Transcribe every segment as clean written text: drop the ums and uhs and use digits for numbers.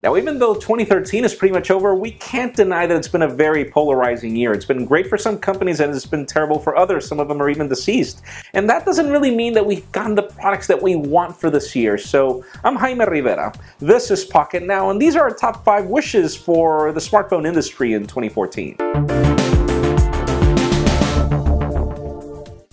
Now, even though 2013 is pretty much over, we can't deny that it's been a very polarizing year. It's been great for some companies and it's been terrible for others. Some of them are even deceased. And that doesn't really mean that we've gotten the products that we want for this year. So I'm Jaime Rivera. This is Pocketnow, and these are our top 5 wishes for the smartphone industry in 2014.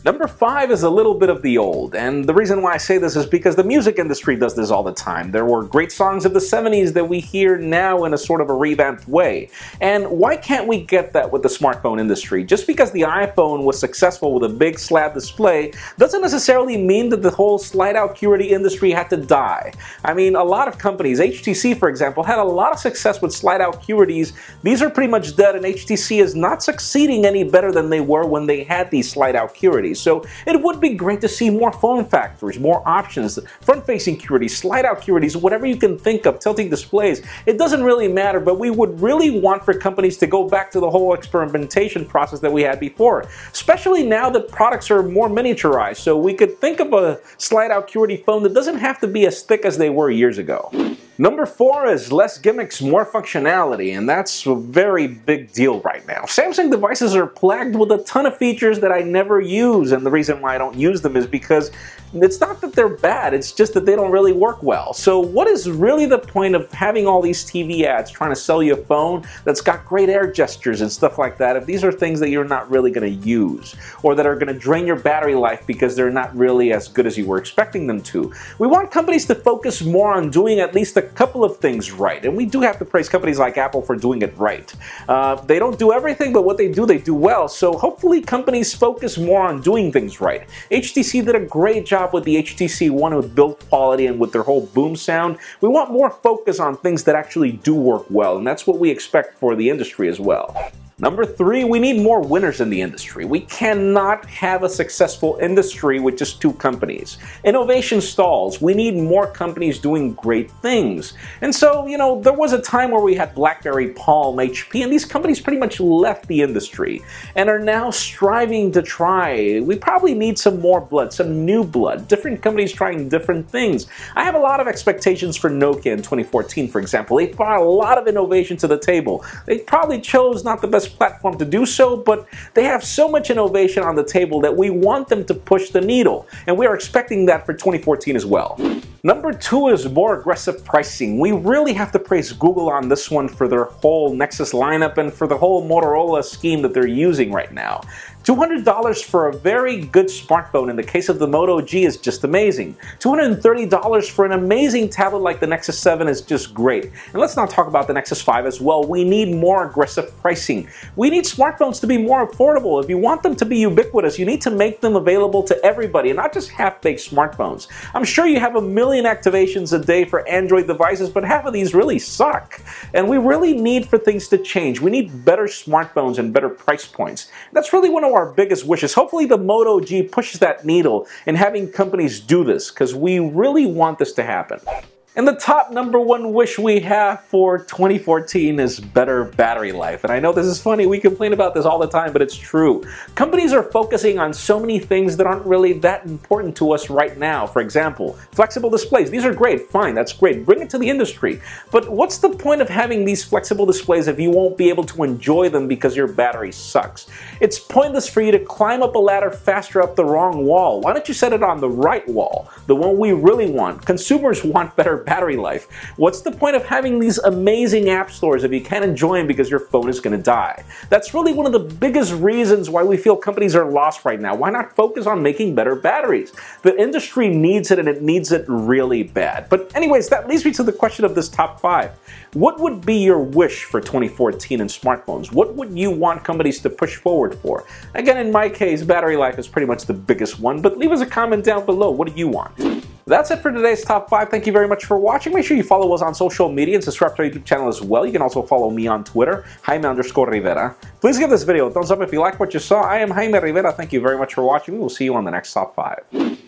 Number 5 is a little bit of the old, and the reason why I say this is because the music industry does this all the time. There were great songs of the 70s that we hear now in a sort of a revamped way. And why can't we get that with the smartphone industry? Just because the iPhone was successful with a big slab display doesn't necessarily mean that the whole slide-out QWERTY industry had to die. I mean, a lot of companies, HTC for example, had a lot of success with slide-out QWERTYs. These are pretty much dead, and HTC is not succeeding any better than they were when they had these slide-out QWERTYs. So it would be great to see more form factors, more options, front-facing QWERTYs, slide-out QWERTYs, whatever you can think of, tilting displays. It doesn't really matter, but we would really want for companies to go back to the whole experimentation process that we had before, especially now that products are more miniaturized. So we could think of a slide-out QWERTY phone that doesn't have to be as thick as they were years ago. Number 4 is less gimmicks, more functionality, and that's a very big deal right now. Samsung devices are plagued with a ton of features that I never use, and the reason why I don't use them is because it's not that they're bad, it's just that they don't really work well. So what is really the point of having all these TV ads trying to sell you a phone that's got great air gestures and stuff like that if these are things that you're not really going to use, or that are going to drain your battery life because they're not really as good as you were expecting them to? We want companies to focus more on doing at least a couple of things right, and we do have to praise companies like Apple for doing it right. They don't do everything, but what they do well, so hopefully companies focus more on doing things right. HTC did a great job with the HTC One with build quality and with their whole boom sound. We want more focus on things that actually do work well, and that's what we expect for the industry as well. Number 3, we need more winners in the industry. We cannot have a successful industry with just 2 companies. Innovation stalls. We need more companies doing great things. And so, you know, there was a time where we had BlackBerry, Palm, HP, and these companies pretty much left the industry and are now striving to try. We probably need some more blood, some new blood, different companies trying different things. I have a lot of expectations for Nokia in 2014, for example. They brought a lot of innovation to the table. They probably chose not the best platform to do so, but they have so much innovation on the table that we want them to push the needle, and we are expecting that for 2014 as well. Number 2 is more aggressive pricing. We really have to praise Google on this one for their whole Nexus lineup and for the whole Motorola scheme that they're using right now. $200 for a very good smartphone in the case of the Moto G is just amazing. $230 for an amazing tablet like the Nexus 7 is just great. And let's not talk about the Nexus 5 as well. We need more aggressive pricing. We need smartphones to be more affordable. If you want them to be ubiquitous, you need to make them available to everybody and not just half-baked smartphones. I'm sure you have a million activations a day for Android devices, but half of these really suck. And we really need for things to change. We need better smartphones and better price points. That's really one of our biggest wishes. Hopefully the Moto G pushes that needle in having companies do this, because we really want this to happen. And the top number 1 wish we have for 2014 is better battery life. And I know this is funny, we complain about this all the time, but it's true. Companies are focusing on so many things that aren't really that important to us right now. For example, flexible displays. These are great, fine, that's great. Bring it to the industry. But what's the point of having these flexible displays if you won't be able to enjoy them because your battery sucks? It's pointless for you to climb up a ladder faster up the wrong wall. Why don't you set it on the right wall? The one we really want. Consumers want better battery life. What's the point of having these amazing app stores if you can't enjoy them because your phone is going to die? That's really one of the biggest reasons why we feel companies are lost right now. Why not focus on making better batteries? The industry needs it, and it needs it really bad. But anyways, that leads me to the question of this top 5. What would be your wish for 2014 in smartphones? What would you want companies to push forward for? Again, in my case, battery life is pretty much the biggest one, but leave us a comment down below. What do you want? That's it for today's top 5. Thank you very much for watching. Make sure you follow us on social media and subscribe to our YouTube channel as well. You can also follow me on Twitter, Jaime_Rivera. Please give this video a thumbs up if you like what you saw. I am Jaime Rivera. Thank you very much for watching. We will see you on the next top 5.